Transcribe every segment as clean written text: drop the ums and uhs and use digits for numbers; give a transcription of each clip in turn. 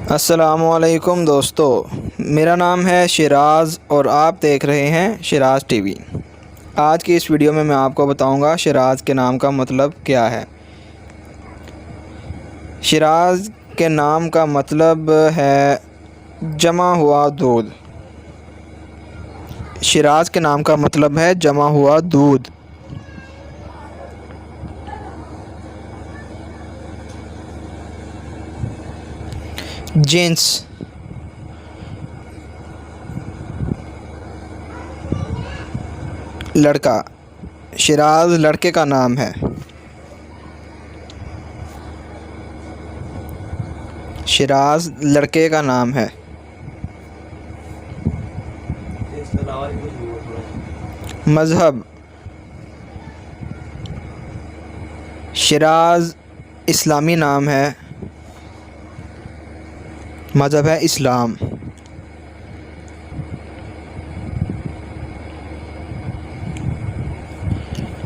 अस्सलामुअलैकुम दोस्तों, मेरा नाम है शिराज़ और आप देख रहे हैं शिराज़ टीवी। आज की इस वीडियो में मैं आपको बताऊंगा शिराज़ के नाम का मतलब क्या है। शिराज़ के नाम का मतलब है जमा हुआ दूध। शिराज़ के नाम का मतलब है जमा हुआ दूध। जेंट्स, लड़का। शिराज़ लड़के का नाम है। शिराज़ लड़के का नाम है। मज़हब, शिराज़ इस्लामी नाम है। मज़हब है इस्लाम।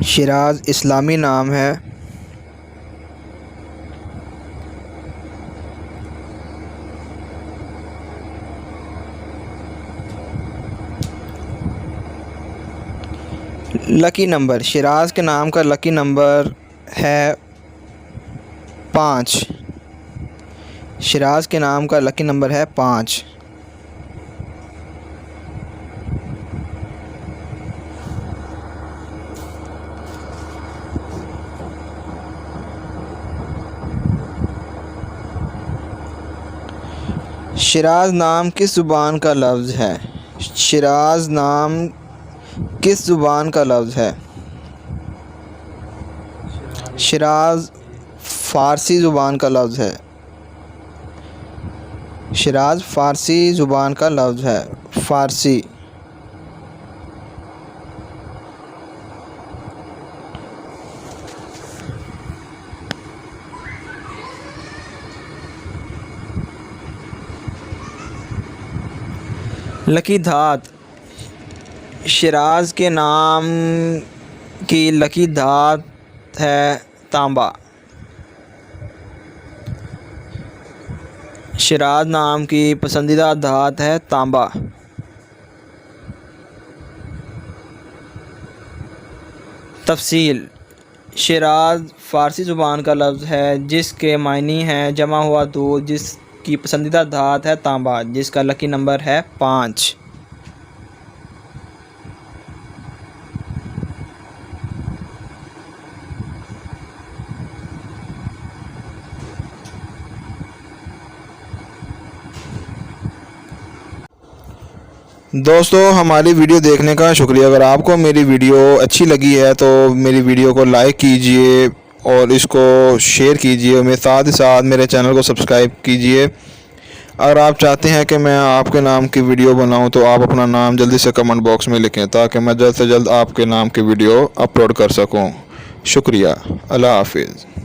शिराज़ इस्लामी नाम है। लकी नंबर, शिराज़ के नाम का लकी नंबर है 5। शिराज़ के नाम का लकी नंबर है 5। शिराज़ नाम किस ज़ुबान का लफ्ज़ है? शिराज़ नाम किस ज़ुबान का लफ्ज़ है? शिराज़ फ़ारसी ज़ुबान का लफ्ज़ है। शिराज़ फ़ारसी ज़ुबान का लफ्ज़ है। फ़ारसी। लकी धात, शिराज़ के नाम की लकी धात है तांबा। शिराज़ नाम की पसंदीदा धात है तांबा। तफसील, शिराज़ फ़ारसी ज़ुबान का लफ्ज़ है जिसके मायने हैं जमा हुआ दूध, जिसकी पसंदीदा धात है तांबा, जिसका लकी नंबर है 5। दोस्तों, हमारी वीडियो देखने का शुक्रिया। अगर आपको मेरी वीडियो अच्छी लगी है तो मेरी वीडियो को लाइक कीजिए और इसको शेयर कीजिए। मेरे साथ ही साथ मेरे चैनल को सब्सक्राइब कीजिए। अगर आप चाहते हैं कि मैं आपके नाम की वीडियो बनाऊं तो आप अपना नाम जल्दी से कमेंट बॉक्स में लिखें ताकि मैं जल्द से जल्द आपके नाम की वीडियो अपलोड कर सकूं। शुक्रिया। अल्लाह हाफिज़।